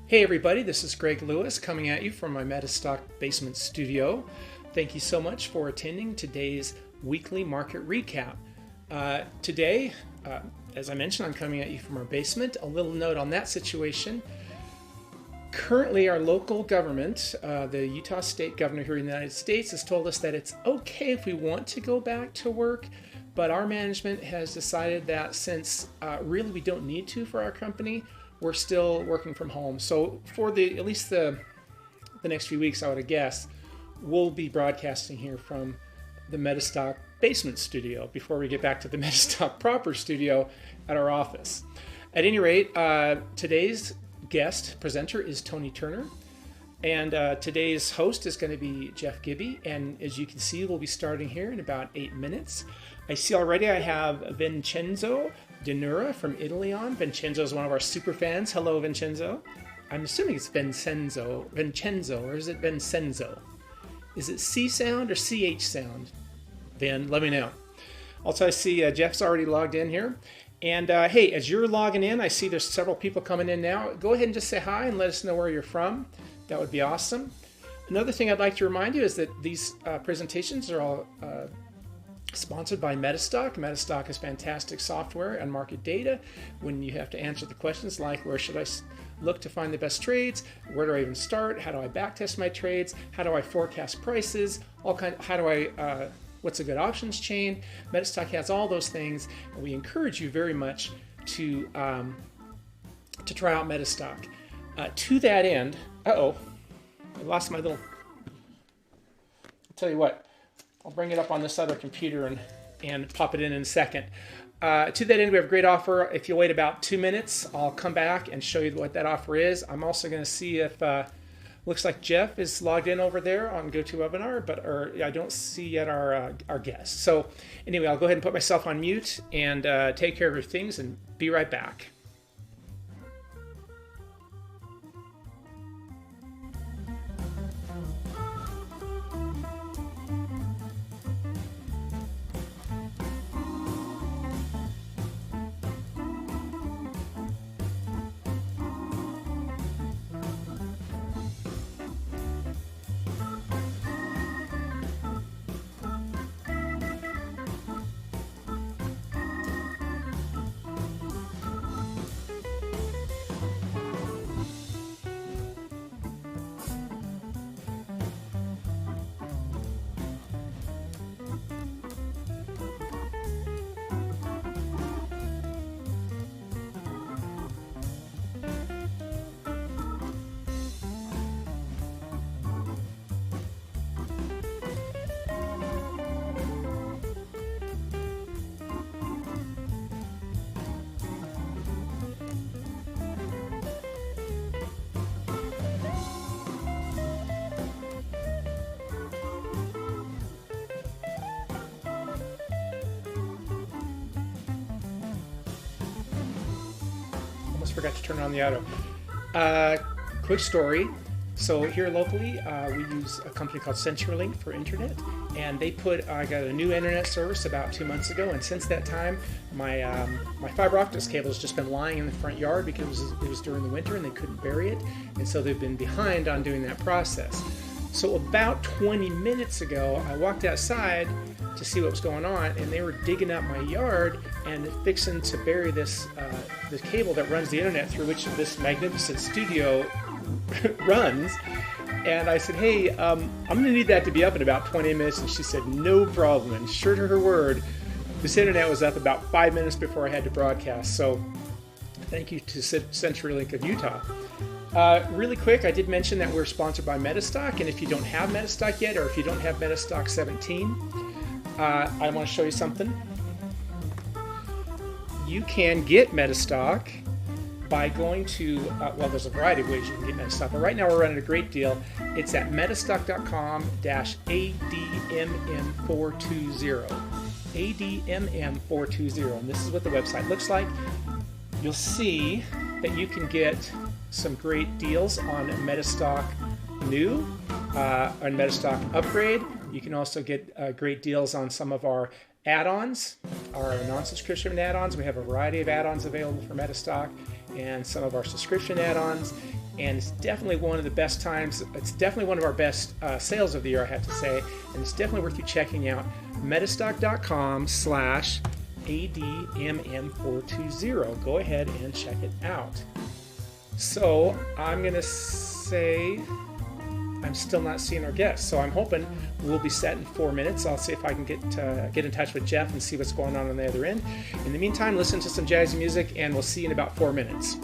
Hey everybody, this is Greg Lewis coming at you from my Metastock basement studio. Thank you so much for attending today's weekly market recap. Today, as I mentioned, I'm coming at you from our basement. A little note on that situation. Currently, our local government, the Utah State Governor here in the United States, has told us that it's okay if we want to go back to work, but our management has decided that since really we don't need to for our company, we're still working from home. So for at least the next few weeks, I would guess, we'll be broadcasting here from the Metastock basement studio before we get back to the Metastock proper studio at our office. At any rate, today's guest presenter is Toni Turner, and today's host is going to be Jeff Gibby, and as you can see, we'll be starting here in about 8 minutes. I see already I have Vincenzo Denura from Italy on. Vincenzo is one of our super fans. Hello, Vincenzo. I'm assuming it's Vincenzo, or is it Vincenzo? Is it C sound or CH sound? Vin, let me know. Also, I see Jeff's already logged in here. And hey, as you're logging in, I see there's several people coming in now. Go ahead and just say hi and let us know where you're from. That would be awesome. Another thing I'd like to remind you is that these presentations are all sponsored by Metastock. Metastock is fantastic software and market data when you have to answer the questions like, where should I look to find the best trades? Where do I even start? How do I backtest my trades? How do I forecast prices? What's a good options chain? Metastock has all those things, and we encourage you very much to try out Metastock. To that end, I lost my little. I'll tell you what. I'll bring it up on this other computer and pop it in a second. To that end, we have a great offer. If you wait about 2 minutes, I'll come back and show you what that offer is. I'm also going to see if, looks like Jeff is logged in over there on GoToWebinar, I don't see yet our guest. So anyway, I'll go ahead and put myself on mute and take care of your things and be right back. Forgot to turn on the auto. Quick story. So here locally, we use a company called CenturyLink for internet, and I got a new internet service about 2 months ago, and since that time, my fiber optics cable has just been lying in the front yard because it was during the winter and they couldn't bury it, and so they've been behind on doing that process. So about 20 minutes ago, I walked outside to see what was going on, and they were digging up my yard and fixing to bury this the cable that runs the internet through which this magnificent studio runs. And I said, hey, I'm going to need that to be up in about 20 minutes. And she said, no problem. And sure to her word, this internet was up about 5 minutes before I had to broadcast. So thank you to CenturyLink of Utah. Really quick, I did mention that we're sponsored by Metastock, and if you don't have Metastock yet, or if you don't have Metastock 17, I want to show you something. You can get Metastock by going to, there's a variety of ways you can get Metastock, but right now we're running a great deal. It's at metastock.com-ADMM420. ADMM420, and this is what the website looks like. You'll see that you can get some great deals on Metastock New, on Metastock Upgrade. You can also get great deals on some of our add-ons, our non-subscription add-ons. We have a variety of add-ons available for Metastock and some of our subscription add-ons. and it's definitely one of the best times. It's definitely one of our best sales of the year, I have to say, and it's definitely worth you checking out. Metastock.com/ADMM420. Go ahead and check it out. So I'm gonna say I'm still not seeing our guests, so I'm hoping we'll be set in 4 minutes. I'll see if I can get in touch with Jeff and see what's going on the other end. In the meantime, listen to some jazzy music, and we'll see you in about 4 minutes.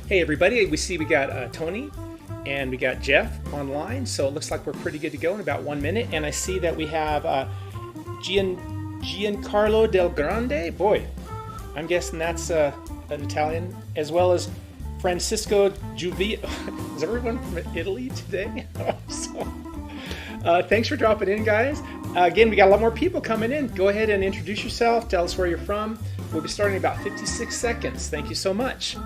Hey everybody, we see we got Toni and we got Jeff online, so it looks like we're pretty good to go in about 1 minute. And I see that we have Giancarlo Del Grande. Boy, I'm guessing that's an Italian, as well as Francisco Giuvia. Is everyone from Italy today? Thanks for dropping in, guys. Again, we got a lot more people coming in. Go ahead and introduce yourself. Tell us where you're from. We'll be starting in about 56 seconds. Thank you so much.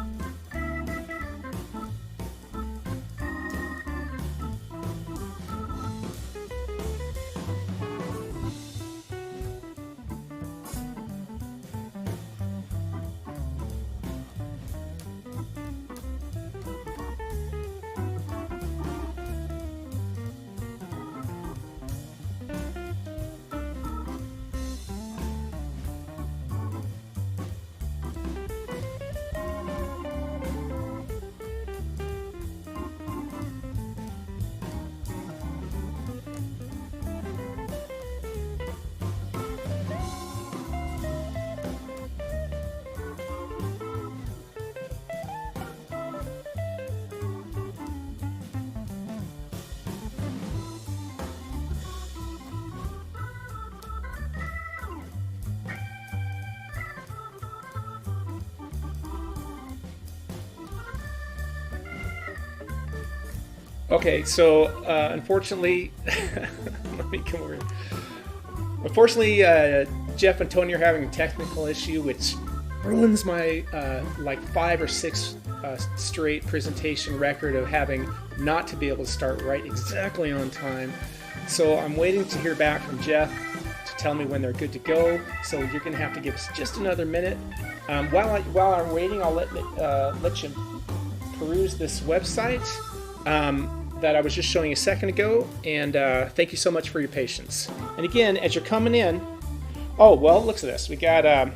Okay, so unfortunately, let me come over. Unfortunately, Jeff and Toni are having a technical issue, which ruins my like 5 or 6 a straight presentation record of having not to be able to start right exactly on time. So I'm waiting to hear back from Jeff to tell me when they're good to go. So you're going to have to give us just another minute. While I'm waiting, I'll let you peruse this website that I was just showing a second ago. And thank you so much for your patience. And again, as you're coming in, oh, well, look at this. We got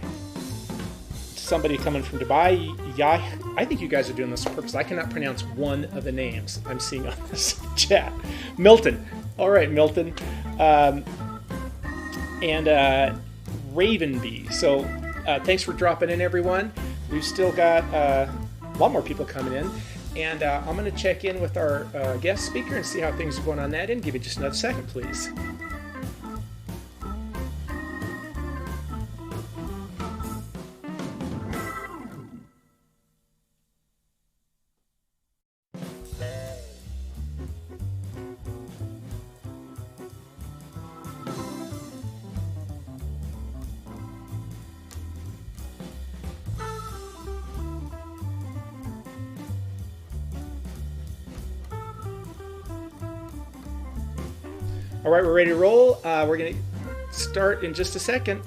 somebody coming from Dubai. Yeah, I think you guys are doing this on purpose. I cannot pronounce one of the names I'm seeing on this chat. Milton. All right, Milton. And Ravenby. So thanks for dropping in, everyone. We've still got a lot more people coming in. And I'm going to check in with our guest speaker and see how things are going on that end. Give it just another second, please. All right, we're ready to roll. We're going to start in just a second.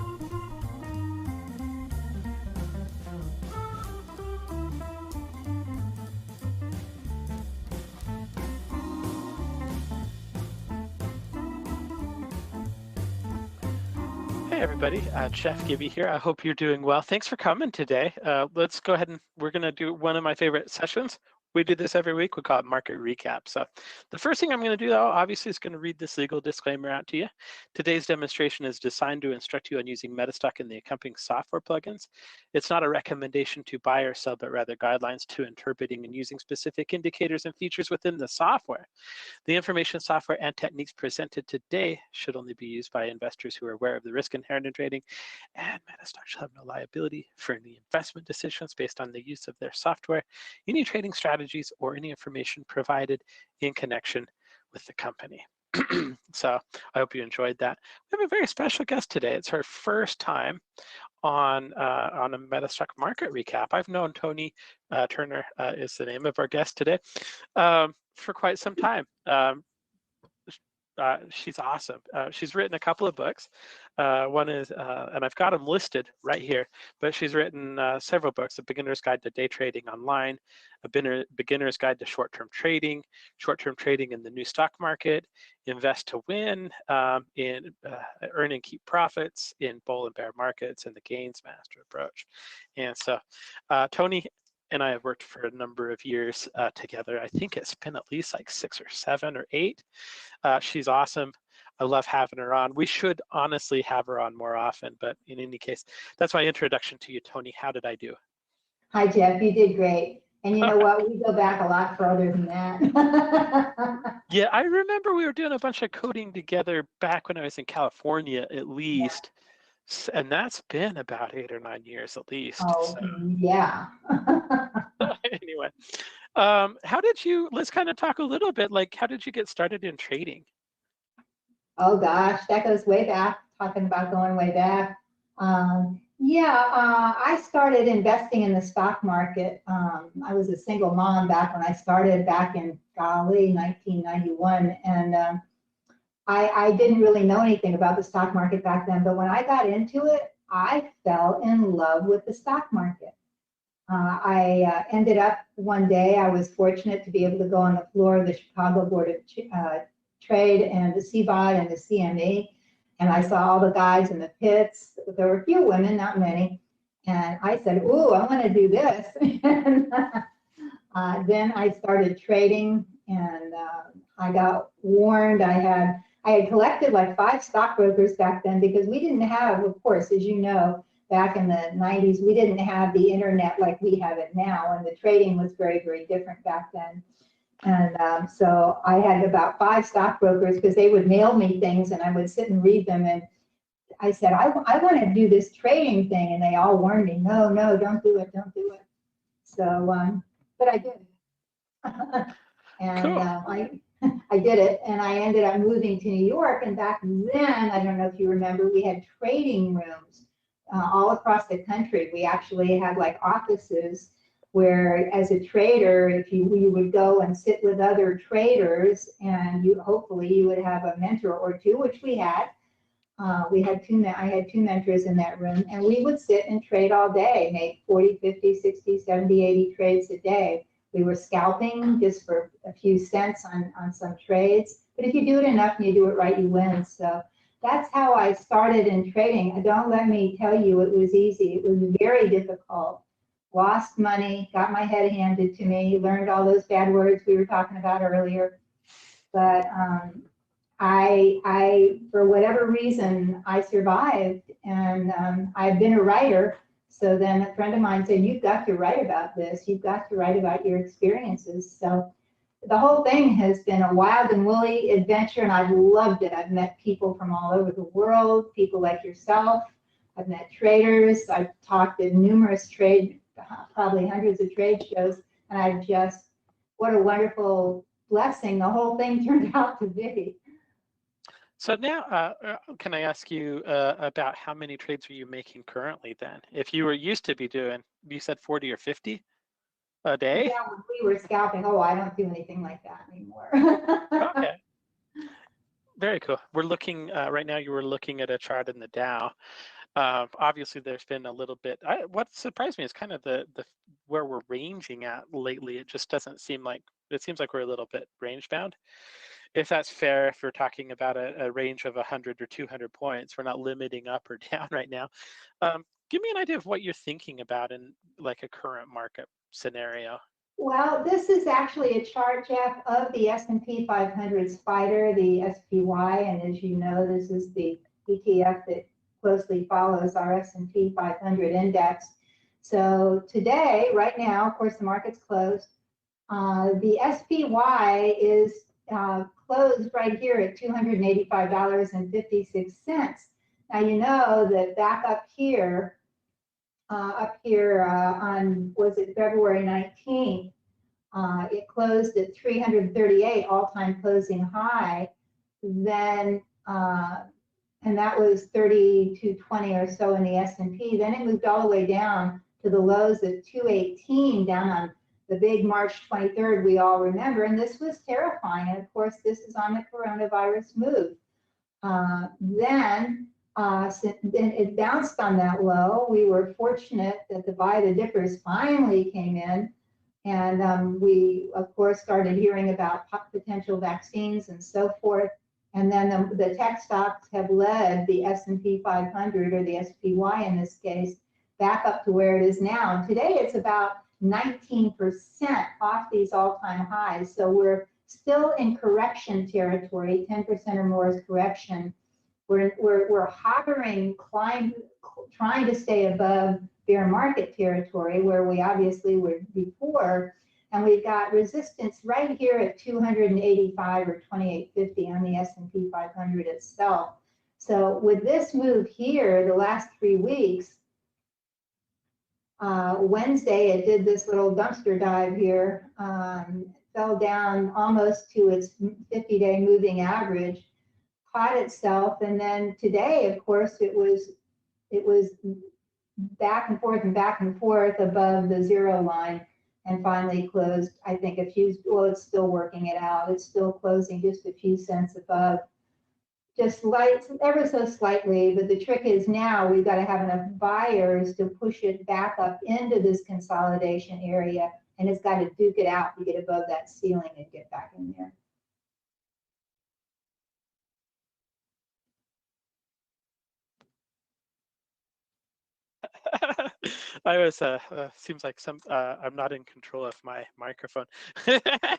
Hey everybody, Jeff Gibby here. I hope you're doing well. Thanks for coming today. Let's go ahead and we're going to do one of my favorite sessions. We do this every week. We call it market recap. So the first thing I'm going to do, though, obviously is going to read this legal disclaimer out to you. Today's demonstration is designed to instruct you on using Metastock and the accompanying software plugins. It's not a recommendation to buy or sell, but rather guidelines to interpreting and using specific indicators and features within the software. The information, software, and techniques presented today should only be used by investors who are aware of the risk inherent in trading, and Metastock shall have no liability for any investment decisions based on the use of their software, any trading strategies, or any information provided in connection with the company. So I hope you enjoyed that. We have a very special guest today. It's her first time on a Metastock market recap. I've known Toni Turner is the name of our guest today for quite some time. She's awesome. She's written a couple of books. One is, and I've got them listed right here, but she's written several books: A Beginner's Guide to Day Trading Online, A Beginner's Guide to Short-Term Trading in the New Stock Market, Invest to Win, in Earn and Keep Profits in Bull and Bear Markets, and the GainsMaster Approach. And so Toni and I have worked for a number of years together. I think it's been at least like 6 or 7 or 8. She's awesome. I love having her on. We should honestly have her on more often, but in any case, that's my introduction to you, Toni. How did I do? Hi, Jeff. You did great. And you know what? We go back a lot further than that. Yeah, I remember we were doing a bunch of coding together back when I was in California, at least. Yeah. And that's been about 8 or 9 years at least. Oh, so. Yeah. Anyway, how did you, let's kind of talk a little bit, like, how did you get started in trading? Oh, gosh, that goes way back, talking about going way back. I started investing in the stock market. I was a single mom back when I started back in, 1991. And I didn't really know anything about the stock market back then, but when I got into it, I fell in love with the stock market. I ended up one day, I was fortunate to be able to go on the floor of the Chicago Board of Trade and the CBOT and the CME, and I saw all the guys in the pits. There were a few women, not many, and I said, "Ooh, I want to do this." And then I started trading, and I got warned. I had collected like 5 stockbrokers back then, because we didn't have, of course, as you know, back in the 90s, we didn't have the internet like we have it now, and the trading was very, very different back then. And so I had about 5 stockbrokers, because they would mail me things and I would sit and read them. And I said, I want to do this trading thing. And they all warned me, no, don't do it, don't do it. So, but I did. And cool. I did it, and I ended up moving to New York. And back then, I don't know if you remember, we had trading rooms all across the country. We actually had like offices where as a trader, if you would go and sit with other traders, and hopefully you would have a mentor or two, which we had. I had two mentors in that room, and we would sit and trade all day, make 40, 50, 60, 70, 80 trades a day. We were scalping just for a few cents on some trades, but if you do it enough and you do it right, you win. So that's how I started in trading. Don't let me tell you it was easy. It was very difficult. Lost money, got my head handed to me, learned all those bad words we were talking about earlier. But I for whatever reason, I survived, and I've been a writer. So then a friend of mine said, you've got to write about this. You've got to write about your experiences. So the whole thing has been a wild and woolly adventure, and I've loved it. I've met people from all over the world, people like yourself. I've met traders. I've talked at numerous probably hundreds of trade shows, and what a wonderful blessing the whole thing turned out to be. So now, can I ask you about how many trades are you making currently then? If you were used to be doing, you said 40 or 50 a day? Yeah, we were scalping. Oh, I don't do anything like that anymore. Okay. Very cool. We're looking, right now you were looking at a chart in the Dow. Obviously, there's been a little bit. What surprised me is kind of the where we're ranging at lately. It just doesn't seem like, it seems like we're a little bit range bound. If that's fair, if we're talking about a range of 100 or 200 points, we're not limiting up or down right now. Give me an idea of what you're thinking about in like a current market scenario. Well, this is actually a chart, Jeff, of the S&P 500 spider, the SPY, and as you know, this is the ETF that closely follows our S&P 500 index. So today, right now, of course, the market's closed. The SPY is closed right here at $285.56. Now you know that back up here on, was it February 19th, it closed at 338, all-time closing high. Then, and that was 3220 or so in the S&P. Then it moved all the way down to the lows at 218 down on the big March 23rd we all remember, and this was terrifying. And of course, this is on the coronavirus move. Then it bounced on that low. We were fortunate that the buy the dippers finally came in, and we of course started hearing about potential vaccines and so forth. And then the tech stocks have led the S&P 500, or the SPY in this case, back up to where it is now. And today it's about 19% off these all-time highs. So we're still in correction territory. 10% or more is correction. We're hovering, trying to stay above bear market territory, where we obviously were before. And we've got resistance right here at 285 or 2850 on the S&P 500 itself. So with this move here, the last 3 weeks, Wednesday it did this little dumpster dive here, fell down almost to its 50-day moving average, caught itself, and then today, of course, it was back and forth above the zero line, and finally closed, I think, it's still working it out. It's still closing just a few cents above, just ever so slightly. But the trick is now we've got to have enough buyers to push it back up into this consolidation area, and it's got to duke it out to get above that ceiling and get back in there. I was seems like I'm not in control of my microphone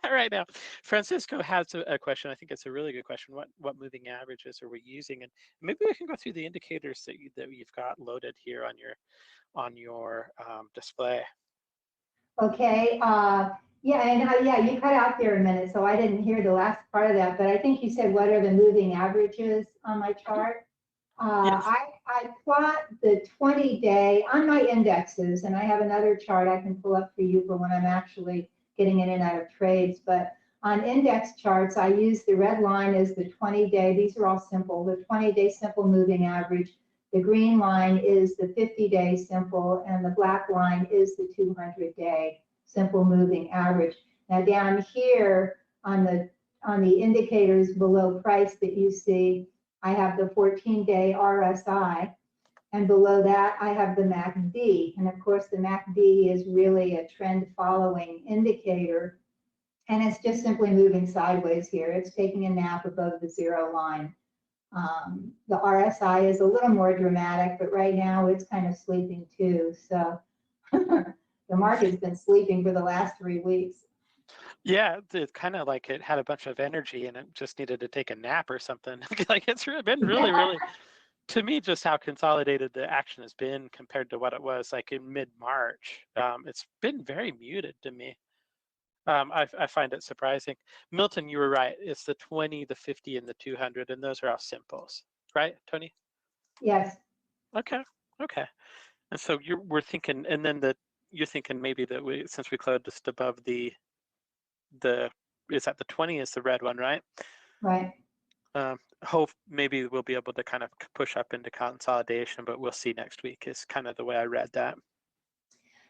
right now. Francisco has a question. I think it's a really good question. What moving averages are we using? And maybe we can go through the indicators that you've got loaded here on your display. Okay. Yeah, and yeah, you cut out there a minute, so I didn't hear the last part of that. But I think you said, what are the moving averages on my chart? Yes. I plot the 20-day on my indexes, and I have another chart I can pull up for you for when I'm actually getting in and out of trades. But on index charts, I use the red line as the 20-day. These are all simple. The 20-day simple moving average, The green line is the 50-day simple, and the black line is the 200-day simple moving average. Now down here on the indicators below price that you see, I have the 14-day RSI, and below that I have the MACD. And of course the MACD is really a trend following indicator, and it's just simply moving sideways here. It's taking a nap above the 0 line. The RSI is a little more dramatic, but right now it's kind of sleeping too. So the market's been sleeping for the last 3 weeks. Yeah, it's kind of like it had a bunch of energy and it just needed to take a nap or something. Like it's been really, to me, just how consolidated the action has been compared to what it was like in mid-March. It's been very muted to me. I find it surprising. Milton, you were right. It's the 20, the 50, and the 200, and those are all simples, right, Tony? Yes. Okay. And so we're thinking, and then you're thinking maybe that since we closed just above the is that the 20 is the red one, right? Right. Hope maybe we'll be able to kind of push up into consolidation, but we'll see next week is kind of the way I read that.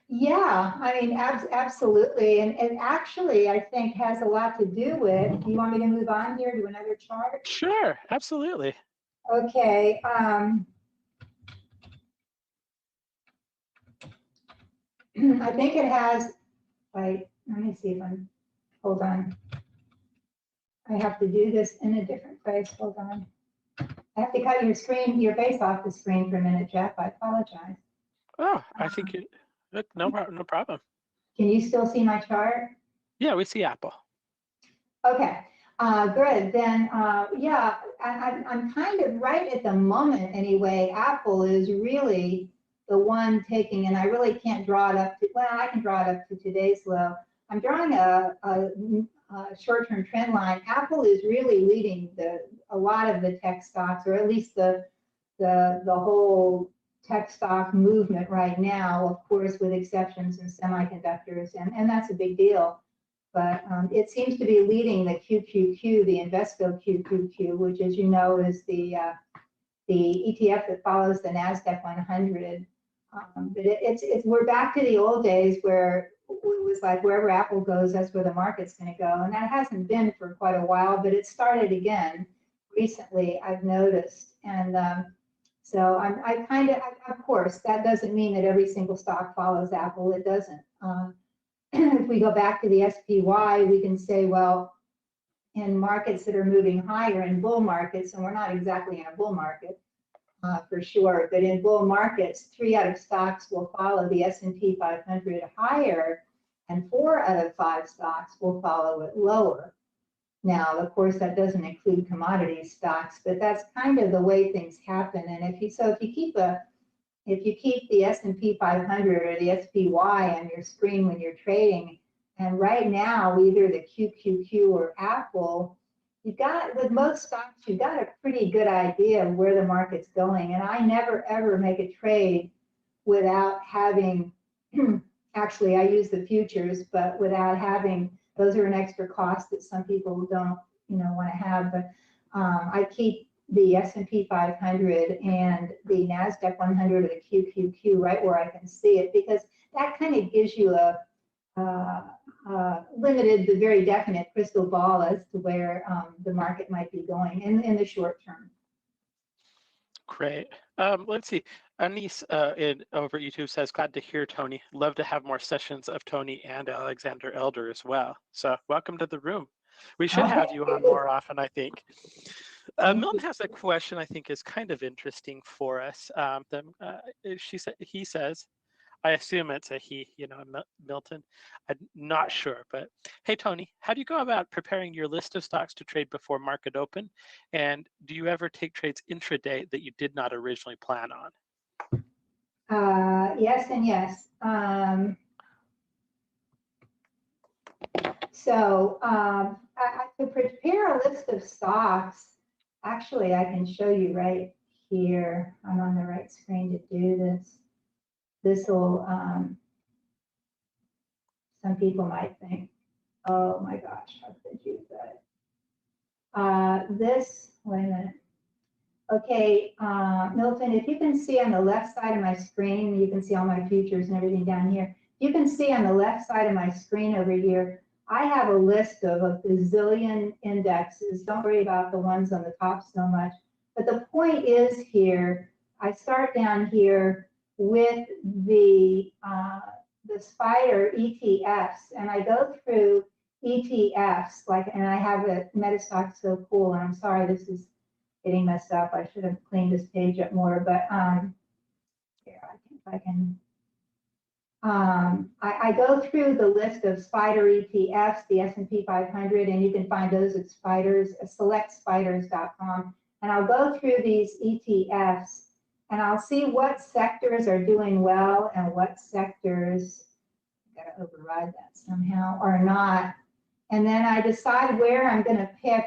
Yeah, I mean, absolutely. And actually, I think has a lot to do with, do you want me to move on here to another chart? Sure, absolutely. Okay. I think it has, let me see if I'm, hold on. I have to do this in a different place. Hold on. I have to cut your face off the screen for a minute, Jeff. I apologize. Oh, I think no problem. Can you still see my chart? Yeah, we see Apple. Okay, good. Then, yeah, I'm kind of right at the moment anyway. Apple is really the one taking, and I really can't draw it up to, well, I can draw it up to today's low. I'm drawing a short-term trend line. Apple is really leading a lot of the tech stocks, or at least the whole tech stock movement right now, of course, with exceptions in semiconductors, and that's a big deal. But it seems to be leading the QQQ, the Invesco QQQ, which, as you know, is the ETF that follows the NASDAQ 100. But we're back to the old days where it was like wherever Apple goes, that's where the market's going to go, and that hasn't been for quite a while. But it started again recently, I've noticed, and so I kind of course, that doesn't mean that every single stock follows Apple. It doesn't. If we go back to the SPY, we can say, well, in markets that are moving higher, in bull markets, and we're not exactly in a bull market for sure, but in bull markets, 3 out of stocks will follow the S&P 500 higher, and 4 out of 5 stocks will follow it lower. Now, of course, that doesn't include commodity stocks, but that's kind of the way things happen. And if you keep the S&P 500 or the SPY on your screen when you're trading, and right now either the QQQ or Apple, with most stocks, you've got a pretty good idea of where the market's going. And I never ever make a trade without having, actually I use the futures, but without having, those are an extra cost that some people don't, want to have. But I keep the S&P 500 and the NASDAQ 100 or the QQQ right where I can see it, because that kind of gives you a limited but very definite crystal ball as to where the market might be going in the short term. Great. Let's see. Anis over YouTube says, glad to hear Tony. Love to have more sessions of Tony and Alexander Elder as well. So welcome to the room. We should have you on more often, I think. Milton has a question I think is kind of interesting for us. He says, I assume it's a he, Milton. I'm not sure, but hey, Tony, how do you go about preparing your list of stocks to trade before market open? And do you ever take trades intraday that you did not originally plan on? Yes and yes. So to prepare a list of stocks, actually, I can show you right here. I'm on the right screen to do this. This will, some people might think, oh my gosh, how could you do that? Wait a minute. Okay, Milton, if you can see on the left side of my screen, you can see all my futures and everything down here. You can see on the left side of my screen over here, I have a list of a bazillion indexes. Don't worry about the ones on the top so much. But the point is here, I start down here with the SPDR ETFs, and I go through ETFs, and I have a Metastock So Cool, and I'm sorry, this is getting messed up. I should have cleaned this page up more, but here, I go through the list of SPDR ETFs, the S&P 500, and you can find those at selectspiders.com. And I'll go through these ETFs, and I'll see what sectors are doing well and what sectors, got to override that somehow, are not. And then I decide where I'm going to pick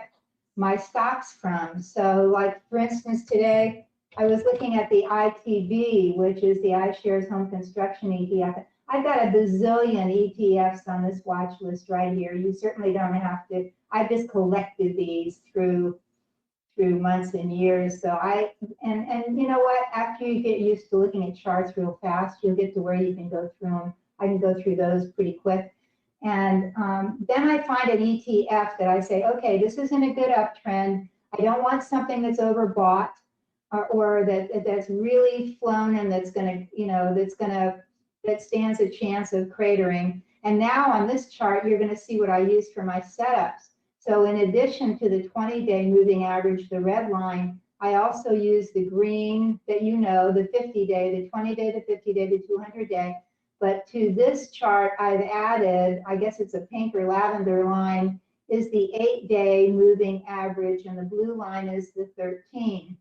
my stocks from. So like, for instance, today, I was looking at the ITB, which is the iShares Home Construction ETF. I've got a bazillion ETFs on this watch list right here. You certainly don't have to. I've just collected these through months and years. So and you know what? After you get used to looking at charts real fast, you'll get to where you can go through them. I can go through those pretty quick. And then I find an ETF that I say, okay, this isn't a good uptrend. I don't want something that's overbought or that's really flown and that's going to, that stands a chance of cratering. And now on this chart, you're going to see what I use for my setups. So in addition to the 20-day moving average, the red line, I also use the green that the 50-day, the 20-day, the 50-day, the 200-day. But to this chart, I've added, I guess it's a pink or lavender line, is the 8-day moving average, and the blue line is the 13.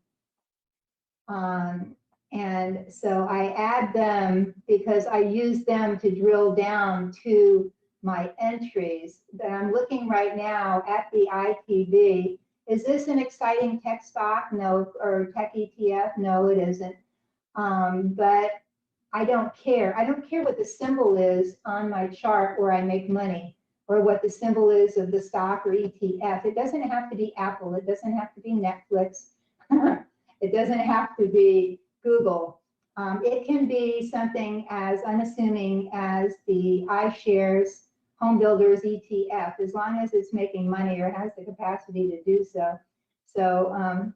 And so I add them because I use them to drill down to my entries. That I'm looking right now at the ITB. Is this an exciting tech stock? No. Or tech ETF? No, it isn't. But I don't care. I don't care what the symbol is on my chart where I make money, or what the symbol is of the stock or ETF. It doesn't have to be Apple. It doesn't have to be Netflix. It doesn't have to be Google. It can be something as unassuming as the iShares Home Builders ETF, as long as it's making money or has the capacity to do so. So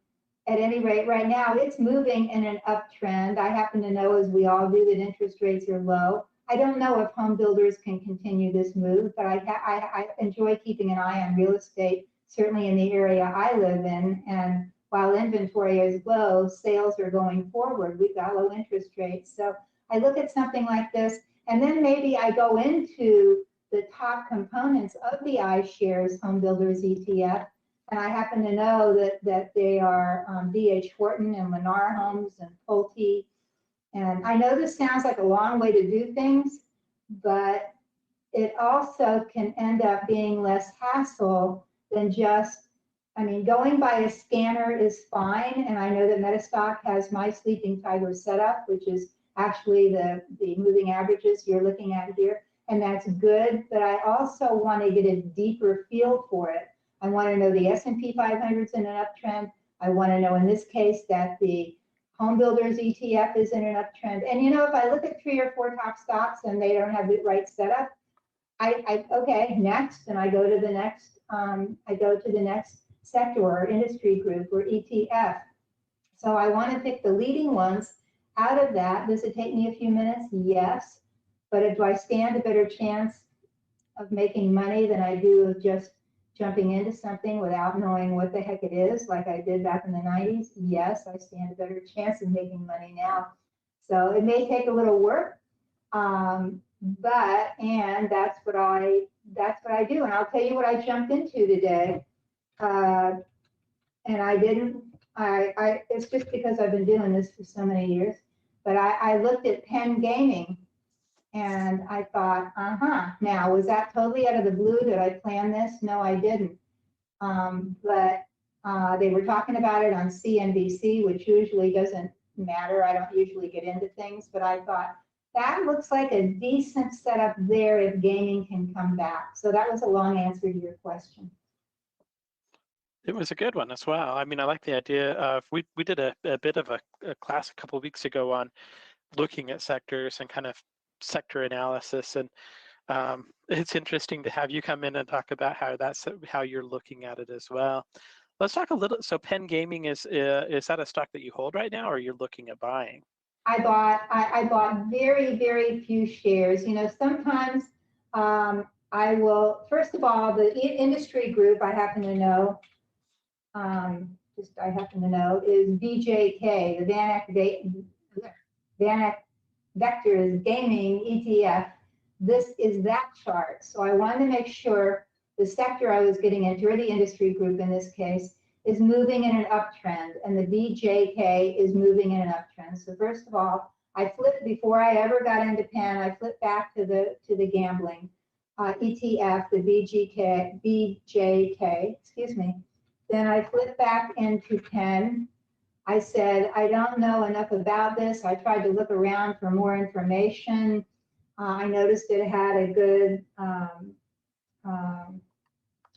at any rate, right now it's moving in an uptrend. I happen to know, as we all do, that interest rates are low. I don't know if home builders can continue this move, but I enjoy keeping an eye on real estate, certainly in the area I live in. And while inventory is low, sales are going forward. We've got low interest rates. So I look at something like this, and then maybe I go into the top components of the iShares Home Builders ETF. And I happen to know that they are D.H. Horton and Lennar Homes and Pulte. And I know this sounds like a long way to do things, but it also can end up being less hassle than just, going by a scanner is fine. And I know that Metastock has my Sleeping Tiger setup, which is actually the moving averages you're looking at here. And that's good, but I also want to get a deeper feel for it. I want to know the S&P 500 is in an uptrend. I want to know, in this case, that the Home Builders ETF is in an uptrend. And if I look at 3 or 4 top stocks and they don't have the right setup, okay, next, and I go to the next. I go to the next sector or industry group or ETF. So I want to pick the leading ones out of that. Does it take me a few minutes? Yes. But do I stand a better chance of making money than I do of just jumping into something without knowing what the heck it is, like I did back in the 90s? Yes, I stand a better chance of making money now. So it may take a little work, and that's what I do. And I'll tell you what I jumped into today. And I didn't. It's just because I've been doing this for so many years. But I looked at Penn Gaming. And I thought, now, was that totally out of the blue? Did I plan this? No, I didn't. But they were talking about it on CNBC, which usually doesn't matter. I don't usually get into things, but I thought, that looks like a decent setup there if gaming can come back. So that was a long answer to your question. It was a good one as well. I mean, I like the idea of, we did a bit of a class a couple of weeks ago on looking at sectors and kind of sector analysis. And it's interesting to have you come in and talk about how you're looking at it as well. Let's talk a little. So Penn Gaming is that a stock that you hold right now, or you're looking at buying? I bought very, very few shares. You know, sometimes I will, first of all, the industry group I happen to know, is VJK, the VanEck Vectors Gaming ETF. This is that chart. So I wanted to make sure the sector I was getting into, or the industry group in this case, is moving in an uptrend, and the VJK is moving in an uptrend. So first of all, I flipped, before I ever got into Penn, I flipped back to the gambling ETF, the VJK, excuse me. Then I flipped back into Penn. I said, I don't know enough about this. I tried to look around for more information. I noticed it had a good,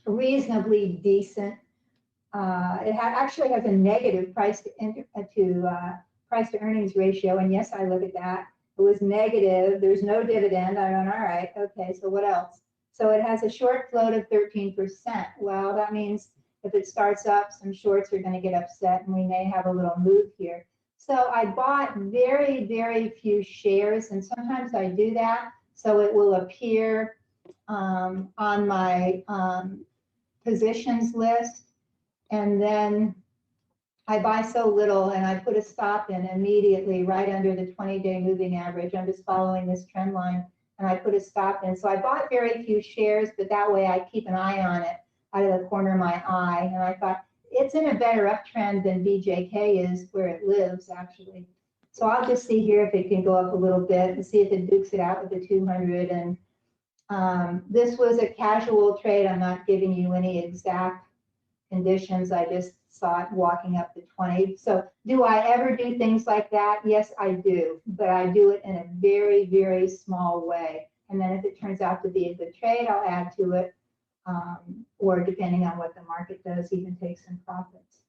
reasonably decent, actually has a negative price to earnings ratio. And yes, I look at that. It was negative. There's no dividend. I went, all right, okay, so what else? So it has a short float of 13%. Well, that means if it starts up, some shorts are going to get upset and we may have a little move here. So I bought very, very few shares, and sometimes I do that so it will appear on my positions list. And then I buy so little, and I put a stop in immediately right under the 20-day moving average. I'm just following this trend line, and I put a stop in. So I bought very few shares, but that way I keep an eye on it out of the corner of my eye. And I thought, it's in a better uptrend than VJK is, where it lives, actually. So I'll just see here if it can go up a little bit and see if it dukes it out with the 200. And this was a casual trade. I'm not giving you any exact conditions. I just saw it walking up to 20. So do I ever do things like that? Yes, I do, but I do it in a very, very small way. And then if it turns out to be a good trade, I'll add to it, or depending on what the market does, even take some profits.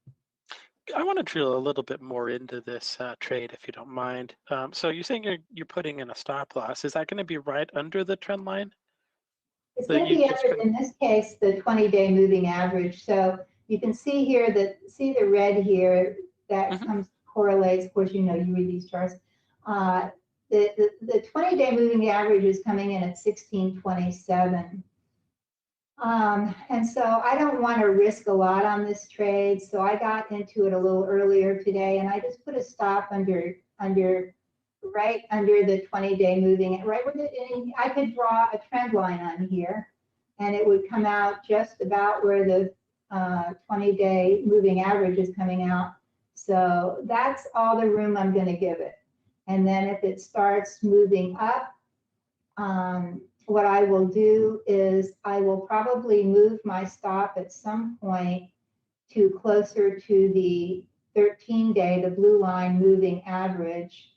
I want to drill a little bit more into this trade, if you don't mind. So you're saying you're putting in a stop loss. Is that going to be right under the trend line? It's going to be under, in this case, the 20-day moving average. So you can see here that, see the red here that correlates. Of course, you know, you read these charts. The 20-day moving average is coming in at 1627. And so I don't want to risk a lot on this trade. So I got into it a little earlier today, and I just put a stop right under the 20-day moving, right with it. I could draw a trend line on here, and it would come out just about where the 20-day moving average is coming out. So that's all the room I'm going to give it. And then if it starts moving up, what I will do is I will probably move my stop at some point to closer to the 13-day, the blue line moving average,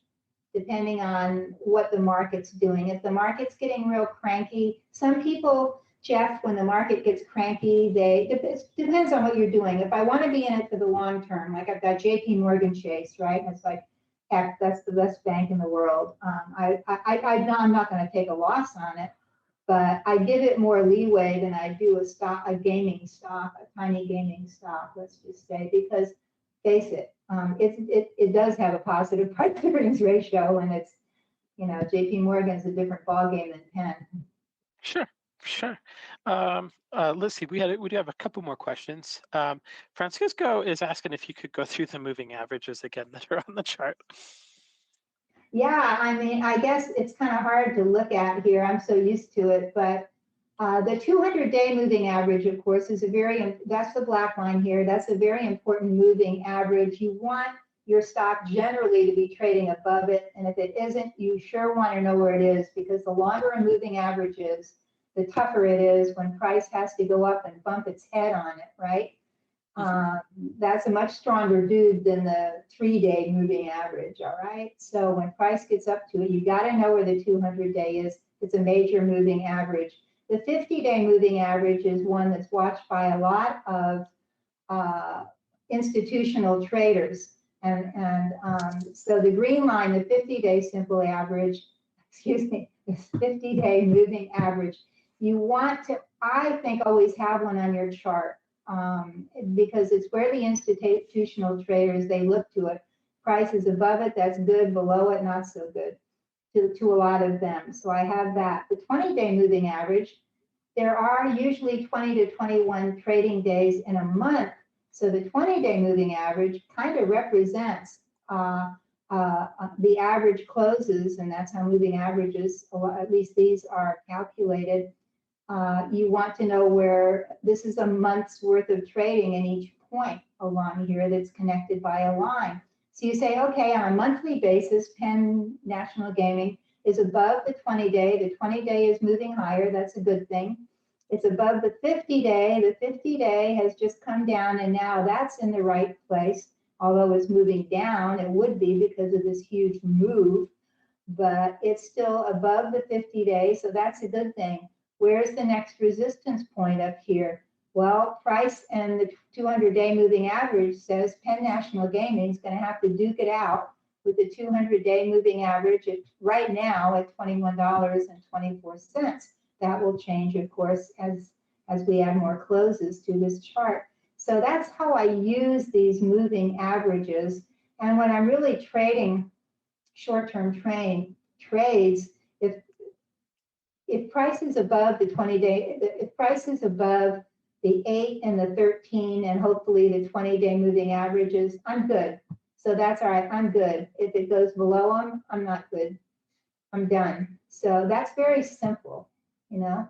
depending on what the market's doing. If the market's getting real cranky, some people, Jeff, when the market gets cranky, it depends on what you're doing. If I want to be in it for the long term, like I've got JP Morgan Chase, right? And it's like, heck, that's the best bank in the world. I'm not going to take a loss on it, but I give it more leeway than I do a gaming stock, a tiny gaming stock, let's just say, because face it, it does have a positive price to earnings ratio, and it's, you know, JP Morgan's a different ballgame than Penn. Sure. Let's see. We do have a couple more questions. Francisco is asking if you could go through the moving averages again that are on the chart. Yeah, I mean, I guess it's kind of hard to look at here. I'm so used to it, but the 200-day moving average, of course, is that's the black line here. That's a very important moving average. You want your stock generally to be trading above it, and if it isn't, you sure want to know where it is, because the longer a moving average is, the tougher it is when price has to go up and bump its head on it, right? That's a much stronger dude than the 3-day moving average, all right? So when price gets up to it, you got to know where the 200-day is. It's a major moving average. The 50-day moving average is one that's watched by a lot of institutional traders. So the green line, the 50-day simple average, excuse me, this 50-day moving average, you want to, I think, always have one on your chart because it's where the institutional traders, they look to it. Price is above it, that's good. Below it, not so good to a lot of them. So I have that. The 20-day moving average, there are usually 20 to 21 trading days in a month. So the 20-day moving average kind of represents the average closes, and that's how moving averages, at least these are calculated. You want to know where this is a month's worth of trading in each point along here that's connected by a line. So you say, okay, on a monthly basis, Penn National Gaming is above the 20-day. The 20-day is moving higher. That's a good thing. It's above the 50-day. The 50-day has just come down, and now that's in the right place. Although it's moving down, it would be because of this huge move, but it's still above the 50-day, so that's a good thing. Where's the next resistance point up here? Well, price and the 200-day moving average says Penn National Gaming is going to have to duke it out with the 200-day moving average right now at $21.24. That will change, of course, as we add more closes to this chart. So that's how I use these moving averages. And when I'm really trading short-term trades, if price is above the 20-day, if price is above the 8 and the 13 and hopefully the 20-day moving averages, I'm good. So that's all right, I'm good. If it goes below them, I'm not good. I'm done. So that's very simple, you know.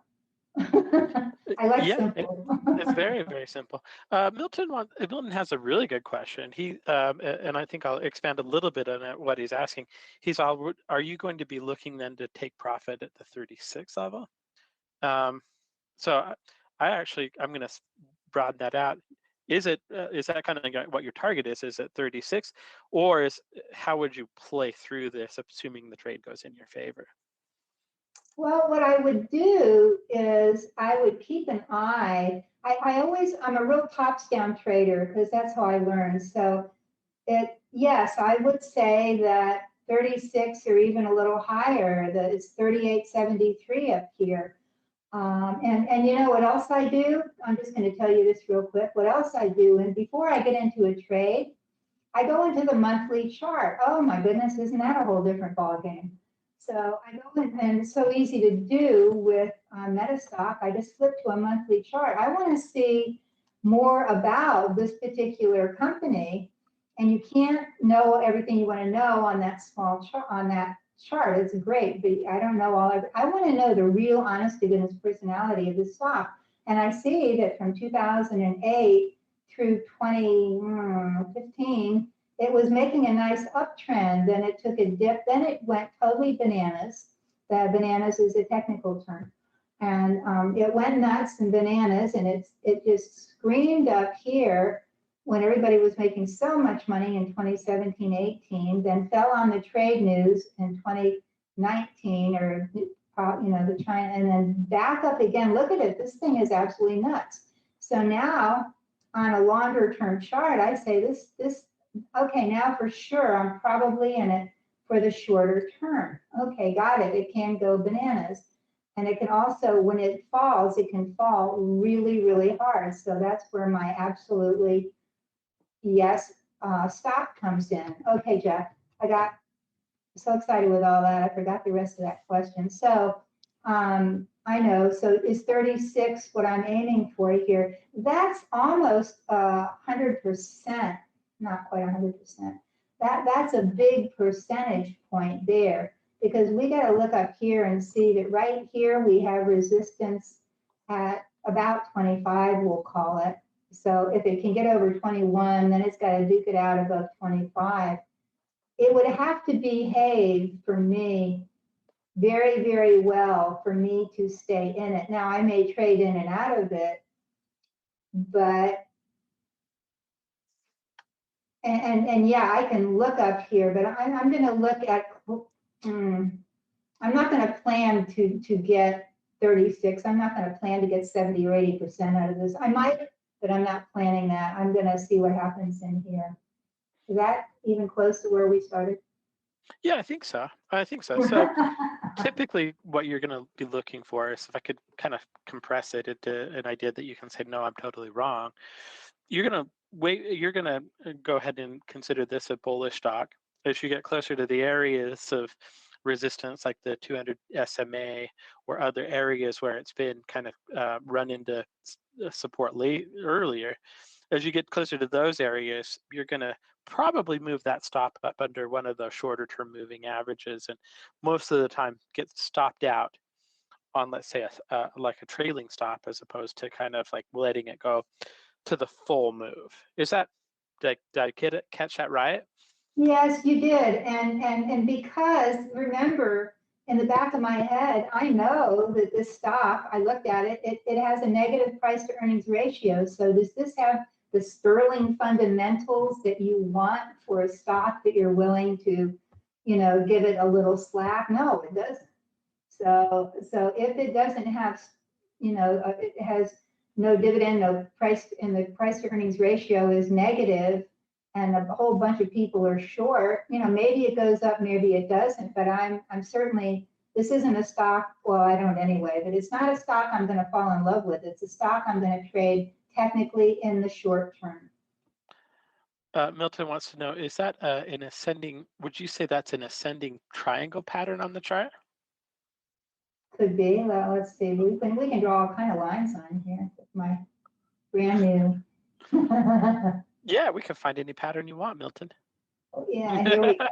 I like simple. It's very, very simple. Milton has a really good question. And I think I'll expand a little bit on what he's asking. He's all, are you going to be looking then to take profit at the 36 level? So I'm going to broaden that out. Is that kind of what your target is? Is it 36, or how would you play through this, assuming the trade goes in your favor? Well, what I would do is I would keep an eye. I'm a real tops-down trader because that's how I learned. So yes, I would say that 36 or even a little higher, that it's 38.73 up here. And you know what else I do? I'm just going to tell you this real quick. What else I do, and before I get into a trade, I go into the monthly chart. Oh my goodness, isn't that a whole different ballgame? So I go in, and it's so easy to do with Metastock. I just flip to a monthly chart. I want to see more about this particular company, and you can't know everything you want to know on that small chart. On that chart, it's great, but I don't know all of it. I want to know the real, honest to goodness personality of the stock. And I see that from 2008 through 2015. It was making a nice uptrend, then it took a dip, then it went totally bananas. Bananas is a technical term. And it went nuts and bananas, and it just screamed up here when everybody was making so much money in 2017-18, then fell on the trade news in 2019, or the China, and then back up again. Look at it, this thing is absolutely nuts. So now on a longer term chart, I say this okay, now for sure, I'm probably in it for the shorter term. Okay, got it. It can go bananas. And it can also, when it falls, it can fall really, really hard. So that's where my absolutely yes stop comes in. Okay, Jeff, I got so excited with all that. I forgot the rest of that question. So I know, so is 36 what I'm aiming for here? That's almost 100%. Not quite 100%. That's a big percentage point there, because we got to look up here and see that right here we have resistance at about 25, we'll call it. So if it can get over 21, then it's got to duke it out above 25. It would have to behave for me very, very well for me to stay in it. Now I may trade in and out of it, but And yeah, I can look up here, but I'm going to look at, I'm not going to plan to get 36. I'm not going to plan to get 70 or 80% out of this. I might but I'm not planning that. I'm going to see what happens in here. Is that even close to where we started? Yeah, I think so. I think so. So typically what you're going to be looking for is, if I could kind of compress it into an idea that you can say, no, I'm totally wrong. You're going to go ahead and consider this a bullish stock. As you get closer to the areas of resistance, like the 200 SMA or other areas where it's been kind of run into support earlier, as you get closer to those areas, you're going to probably move that stop up under one of the shorter term moving averages, and most of the time get stopped out on, let's say, like a trailing stop, as opposed to kind of like letting it go to the full move. Is that, did I catch that right? Yes, you did. And because, remember, in the back of my head, I know that this stock, I looked at it, it has a negative price to earnings ratio. So does this have the sterling fundamentals that you want for a stock that you're willing to, give it a little slack? No, it doesn't. So if it doesn't have, it has no dividend, no price, and the price to earnings ratio is negative, and a whole bunch of people are short, maybe it goes up, maybe it doesn't, but I'm certainly, this isn't a stock, well, I don't anyway, but it's not a stock I'm going to fall in love with. It's a stock I'm going to trade technically in the short term. Milton wants to know, is that an ascending, would you say that's an ascending triangle pattern on the chart? Could be. Well, let's see. We can draw all kind of lines on here with my brand new. Yeah, we can find any pattern you want, Milton. Yeah, here we go.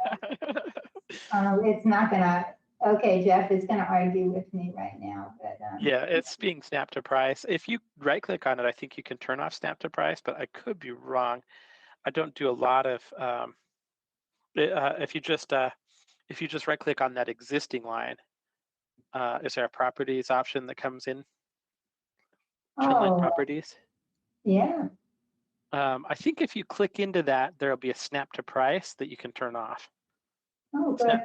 It's not gonna. Okay, Jeff is gonna argue with me right now, but yeah, it's being snap to price. If you right click on it, I think you can turn off snap to price, but I could be wrong. I don't do a lot of. If you just right click on that existing line, is there a properties option that comes in? Trendline properties. Yeah. I think if you click into that, there'll be a snap to price that you can turn off. Oh, good.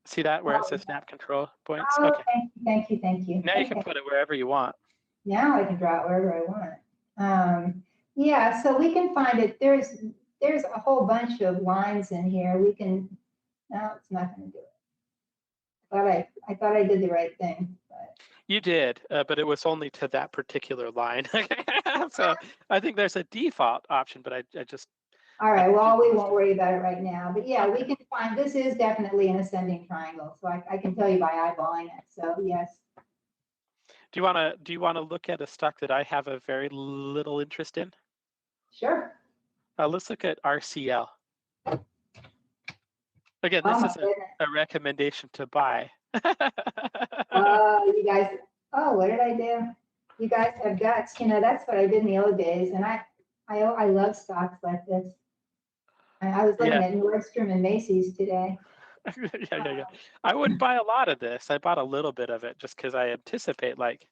See that where it says snap control points? Oh, okay. Thank you. Now you can put it wherever you want. Now I can draw it wherever I want. Yeah, so we can find it. There's a whole bunch of lines in here. We can. No, it's not going to do it. But I thought I did the right thing. But. You did, but it was only to that particular line. So I think there's a default option, but I just. All right, well, we won't worry about it right now. But yeah, we can find, this is definitely an ascending triangle. So I can tell you by eyeballing it. So yes. Do you want to look at a stock that I have a very little interest in? Sure. Let's look at RCL. Again, this is a recommendation to buy. You guys, what did I do? You guys have guts. That's what I did in the old days. And I love stocks like this. I was looking at Nordstrom and Macy's today. Yeah. I wouldn't buy a lot of this. I bought a little bit of it just because I anticipate, like,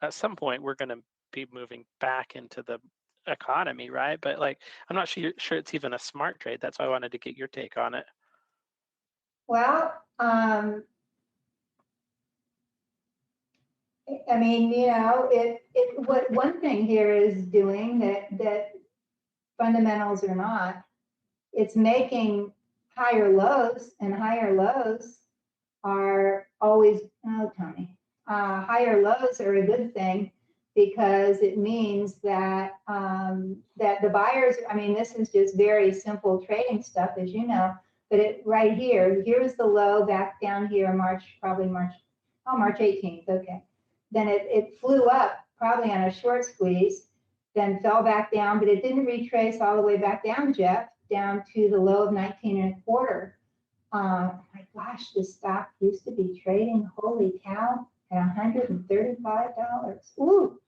at some point we're going to be moving back into the economy, right? But like, I'm not sure it's even a smart trade. That's why I wanted to get your take on it. Well, I mean, what one thing here is doing that fundamentals or not, it's making higher lows, and higher lows are always, Tony, higher lows are a good thing, because it means that that the buyers, I mean, this is just very simple trading stuff, as you know, but right here's the low back down here, March 18th, okay. Then it flew up probably on a short squeeze, then fell back down, but it didn't retrace all the way back down, Jeff, down to the low of 19.25. My gosh, this stock used to be trading, holy cow, at $135. Ooh,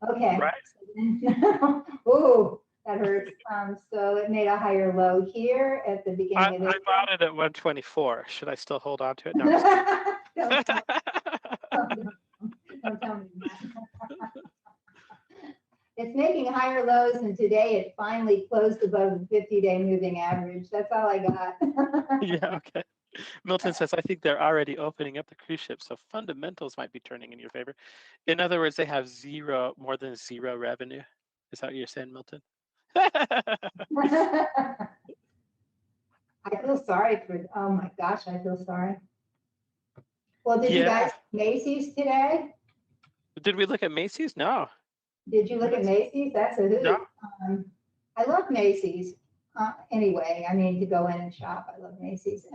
okay. Right. Ooh, that hurts. So it made a higher low here at the beginning of this. I bought it at 124. Should I still hold on to it? No. Don't tell me that. It's making higher lows, and today it finally closed above the 50-day moving average. That's all I got. Yeah, okay. Milton says, I think they're already opening up the cruise ship, so fundamentals might be turning in your favor. In other words, they have more than zero revenue. Is that what you're saying, Milton? I feel sorry for, oh my gosh, I feel sorry. Well, did you guys Macy's today? Did we look at Macy's? No. Did you look at Macy's? That's a hoot. No. I love Macy's. Anyway, I mean, to go in and shop, I love Macy's.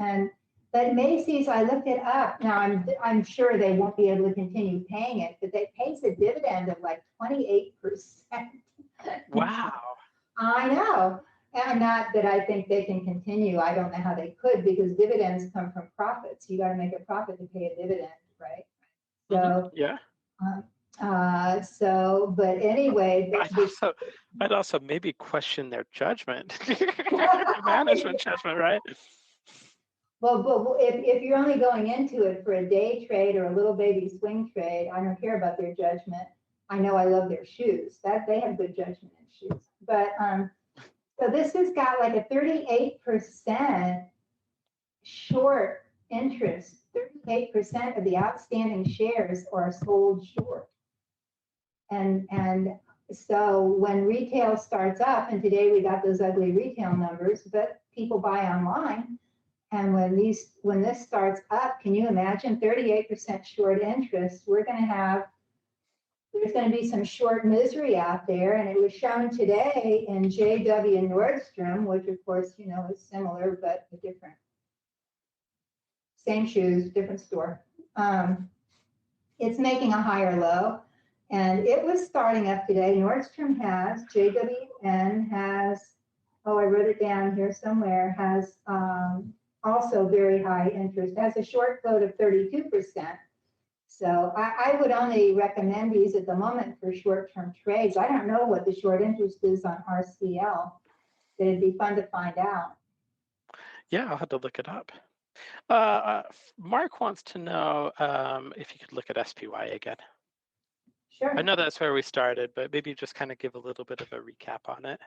But Macy's, I looked it up. Now, I'm sure they won't be able to continue paying it, but they pays a dividend of like 28%. Wow. I know. And not that I think they can continue. I don't know how they could, because dividends come from profits. You got to make a profit to pay a dividend, right? So yeah. But anyway, I'd also maybe question their judgment, management judgment, right? Well, but if you're only going into it for a day trade or a little baby swing trade, I don't care about their judgment. I know I love their shoes. That they have good judgment in shoes. But so this has got like a 38% short interest. 38% of the outstanding shares are sold short. And so when retail starts up, and today we got those ugly retail numbers, but people buy online. And when this starts up, can you imagine 38% short interest? There's going to be some short misery out there. And it was shown today in JW Nordstrom, which of course, you know, is similar, but a different, same shoes, different store. It's making a higher low. And it was starting up today. Nordstrom has, JWN has, oh, I wrote it down here somewhere, has also very high interest, has a short float of 32%. So I would only recommend these at the moment for short-term trades. I don't know what the short interest is on RCL. It'd be fun to find out. Yeah, I'll have to look it up. Mark wants to know if you could look at SPY again. Sure. I know that's where we started, but maybe just kind of give a little bit of a recap on it.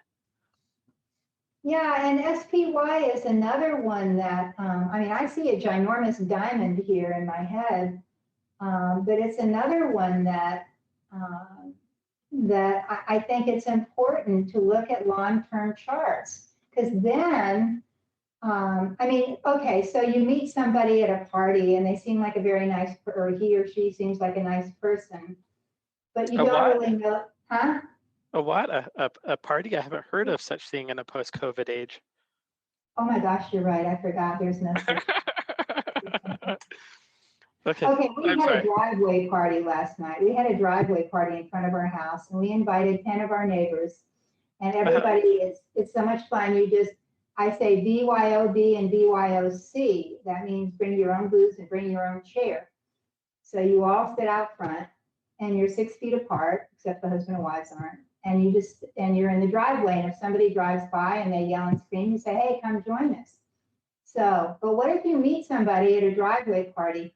Yeah, and SPY is another one that, I mean, I see a ginormous diamond here in my head, but it's another one that I think it's important to look at long-term charts, because then, I mean, okay, so you meet somebody at a party and they seem like a very nice, or he or she seems like a nice person, but you don't really know, huh? A what? A party? I haven't heard of such thing in a post-COVID age. Oh my gosh, you're right. I forgot. There's no. Okay, we had a driveway party last night. We had a driveway party in front of our house, and we invited 10 of our neighbors, and everybody, it's so much fun. I say BYOB and BYOC. That means bring your own booze and bring your own chair. So you all sit out front, and you're 6 feet apart, except the husband and wives aren't. And you're in the driveway, and if somebody drives by and they yell and scream, you say, hey, come join us. So, but what if you meet somebody at a driveway party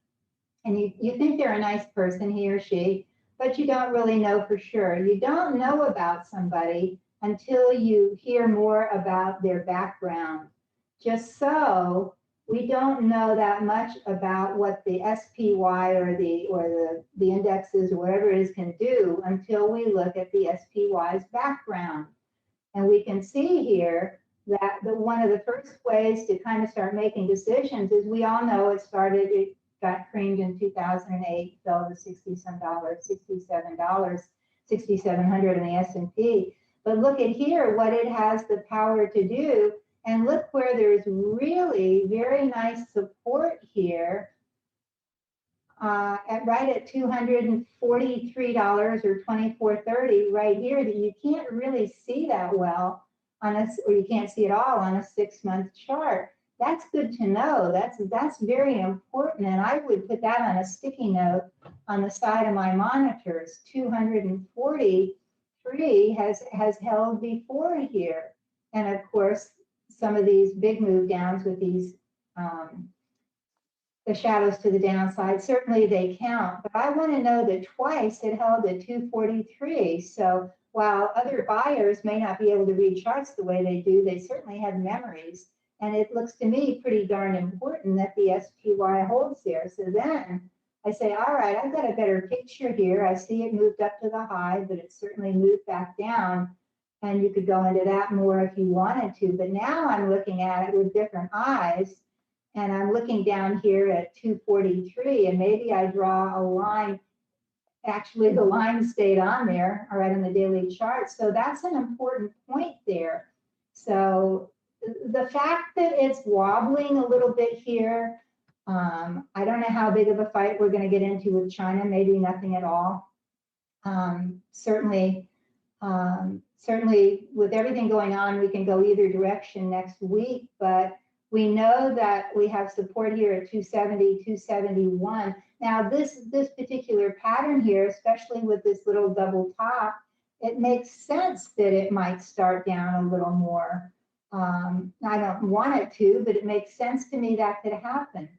and you think they're a nice person, he or she, but you don't really know for sure. You don't know about somebody until you hear more about their background. Just so we don't know that much about what the SPY or the indexes or whatever it is can do until we look at the SPY's background. And we can see here that one of the first ways to kind of start making decisions is, we all know it got creamed in 2008, fell to $60-some, $67, 6,700 in the S&P. But look at here, what it has the power to do. And look where there's really very nice support here, right at $243 or $24.30 right here, that you can't really see that well or you can't see it all on a 6-month chart. That's good to know. That's very important, and I would put that on a sticky note on the side of my monitors. 243 has held before here, and of course, some of these big move downs with these the shadows to the downside, certainly they count. But I want to know that twice it held at 243. So while other buyers may not be able to read charts the way they do, they certainly have memories. And it looks to me pretty darn important that the SPY holds there. So then I say, all right, I've got a better picture here. I see it moved up to the high, but it certainly moved back down. and you could go into that more if you wanted to. But now I'm looking at it with different eyes, and I'm looking down here at 243, and maybe I draw a line. Actually, the line stayed on there, all right, on the daily chart. So that's an important point there. So the fact that it's wobbling a little bit here, I don't know how big of a fight we're going to get into with China, maybe nothing at all. Certainly with everything going on, we can go either direction next week, but we know that we have support here at 270, 271. Now, this particular pattern here, especially with this little double top, it makes sense that it might start down a little more. I don't want it to, but it makes sense to me that could happen.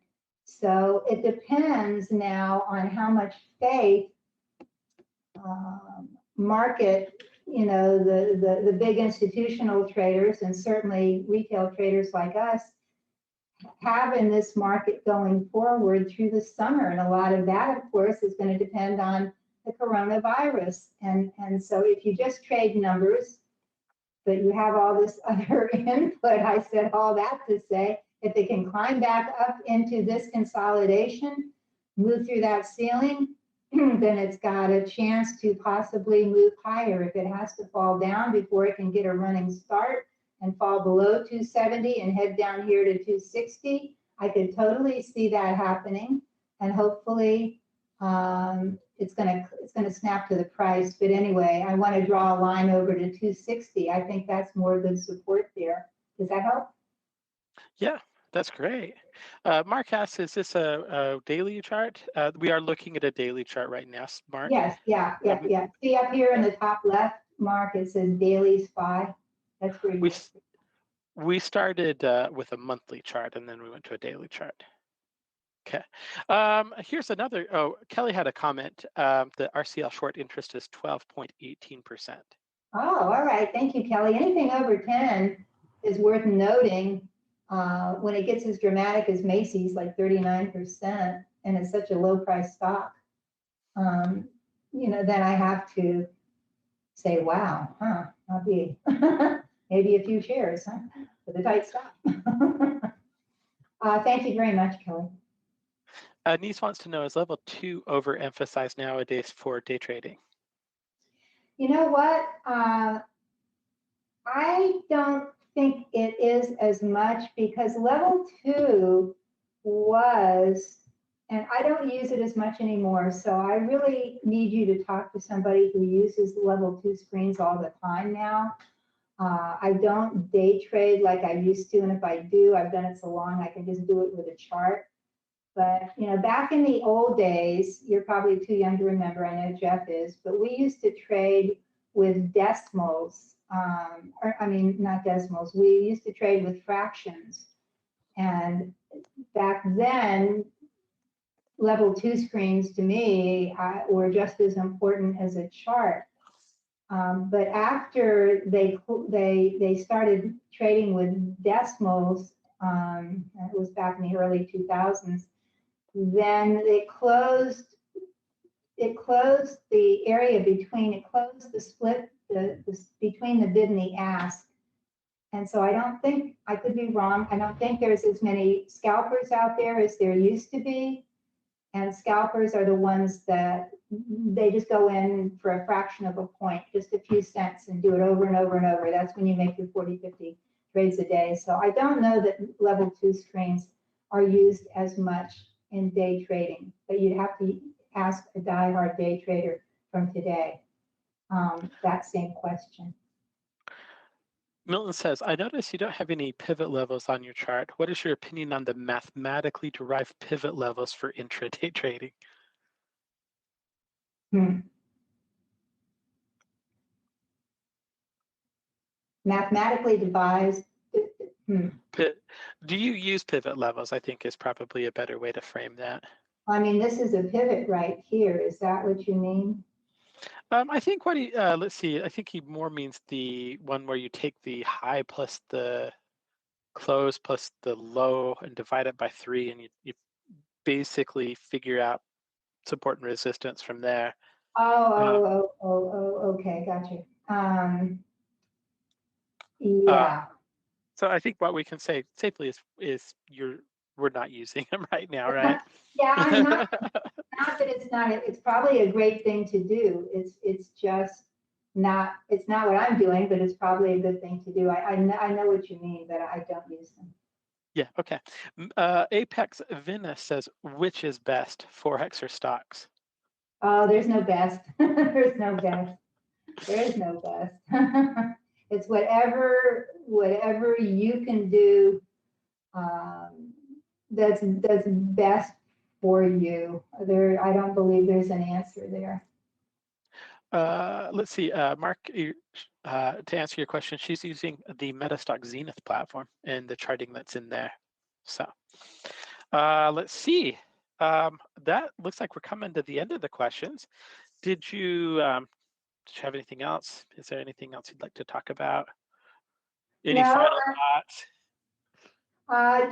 So it depends now on how much faith market, you know, the big institutional traders and certainly retail traders like us have in this market going forward through the summer. And a lot of that, of course, is going to depend on the coronavirus. And so if you just trade numbers, but you have all this other input, I said all that to say, if it can climb back up into this consolidation, move through that ceiling, then it's got a chance to possibly move higher. If it has to fall down before it can get a running start and fall below 270 and head down here to 260, I could totally see that happening. And hopefully it's gonna snap to the price. But anyway, I want to draw a line over to 260. I think that's more good support there. Does that help? Yeah, that's great. Mark asks, is this a daily chart? We are looking at a daily chart right now, Mark. Yes, yeah. See up here in the top left, Mark, it says daily SPY. That's where we started with a monthly chart, and then we went to a daily chart. Okay. Here's another. Oh, Kelly had a comment. The RCL short interest is 12.18%. Oh, all right. Thank you, Kelly. Anything over 10 is worth noting. When it gets as dramatic as Macy's, like 39%, and it's such a low price stock, you know, then I have to say, wow, I'll be maybe a few shares, with a tight stop. Thank you very much, Kelly. Nice wants to know, is level 2 overemphasized nowadays for day trading? You know what? I don't think it is as much, because level 2 was, and I don't use it as much anymore. So I really need you to talk to somebody who uses level 2 screens all the time now. I don't day trade like I used to. And if I do, I've done it so long, I can just do it with a chart. But, you know, back in the old days, you're probably too young to remember, I know Jeff is, but we used to trade with decimals, not decimals, we used to trade with fractions. And back then, level 2 screens to me were just as important as a chart. But after they started trading with decimals, it was back in the early 2000s, then it closed the area between, it closed the split between the bid and the ask. And so I don't think, I could be wrong, I don't think there's as many scalpers out there as there used to be. And scalpers are the ones that they just go in for a fraction of a point, just a few cents, and do it over and over and over. That's when you make your 40, 50 trades a day. So I don't know that level 2 screens are used as much in day trading, but you'd have to ask a diehard day trader from today that same question. Milton says, I notice you don't have any pivot levels on your chart. What is your opinion on the mathematically derived pivot levels for intraday trading? Mathematically devised. Do you use pivot levels? I think is probably a better way to frame that. I mean, this is a pivot right here. Is that what you mean? I think what he, let's see, I think he more means the one where you take the high plus the close plus the low and divide it by 3, and you basically figure out support and resistance from there. Okay, gotcha. Yeah. So I think what we can say safely is we're not using them right now, right? Yeah, I'm not. Not that it's not. It's probably a great thing to do. It's just not. It's not what I'm doing, but it's probably a good thing to do. I know what you mean, but I don't use them. Yeah. Okay. Apex Venus says, which is best, Forex or stocks? Oh, there's no best. There's no best. There is no best. It's whatever you can do. That's best for you. I don't believe there's an answer there. Let's see, Mark, to answer your question, she's using the Metastock Zenith platform and the charting that's in there. So let's see. That looks like we're coming to the end of the questions. Did you have anything else? Is there anything else you'd like to talk about? Any final thoughts?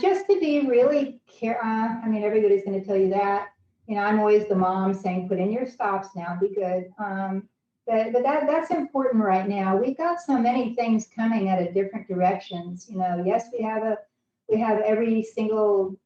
Just to be really I mean, everybody's going to tell you that. You know, I'm always the mom saying, put in your stops now, be good. But that's important right now. We've got so many things coming out of different directions. You know, yes, we have every single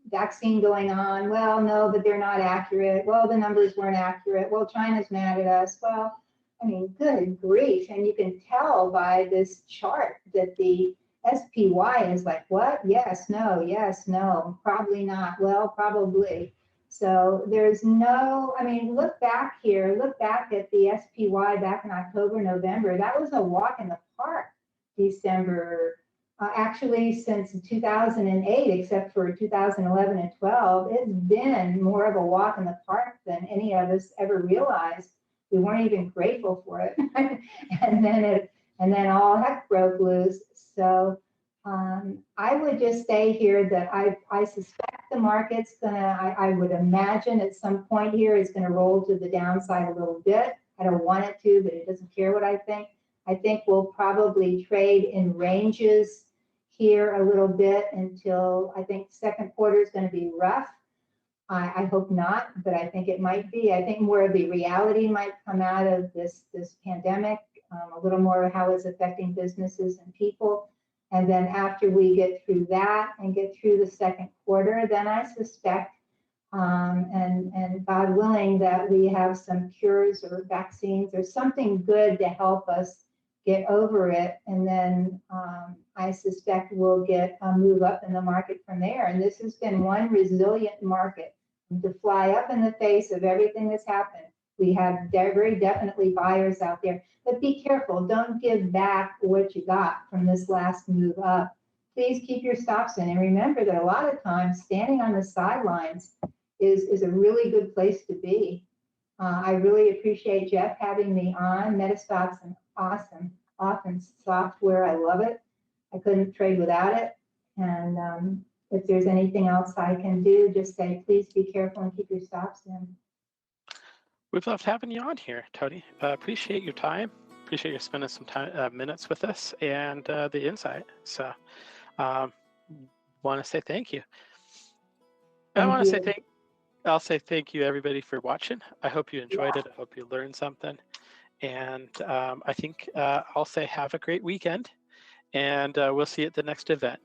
vaccine going on. Well, no, but they're not accurate. Well, the numbers weren't accurate. Well, China's mad at us. Well, I mean, good grief. And you can tell by this chart that the SPY is like, what? Yes, no, probably not. Well, probably. So there's no, I mean, look back at the SPY back in October, November. That was a walk in the park. December, actually since 2008, except for 2011 and 12, it's been more of a walk in the park than any of us ever realized. We weren't even grateful for it. and then all heck broke loose. So I would just say here that I suspect the market's I would imagine at some point here it's gonna roll to the downside a little bit. I don't want it to, but it doesn't care what I think. I think we'll probably trade in ranges here a little bit until I think second quarter is gonna be rough. I hope not, but I think it might be. I think more of the reality might come out of this pandemic, a little more of how it's affecting businesses and people. And then after we get through that and get through the second quarter, then I suspect, and God willing, that we have some cures or vaccines or something good to help us get over it. And then I suspect we'll get a move up in the market from there. And this has been one resilient market to fly up in the face of everything that's happened. We have very definitely buyers out there, but be careful. Don't give back what you got from this last move up. Please keep your stops in, and remember that a lot of times standing on the sidelines is a really good place to be. I really appreciate Jeff having me on. Metastock's an awesome software. I love it. I couldn't trade without it. And if there's anything else I can do, just say, please be careful and keep your stops in. We've loved having you on here, Toni. Appreciate your time. Appreciate you spending some time, minutes with us and the insight. So want to say thank you. I'll say thank you everybody for watching. I hope you enjoyed it. I hope you learned something. And I think I'll say have a great weekend, and we'll see you at the next event.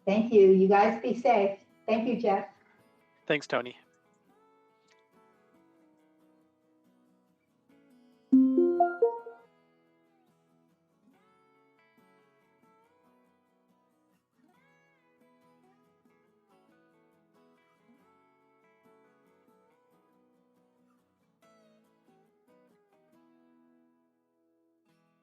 Thank you. You guys be safe. Thank you, Jeff. Thanks, Toni.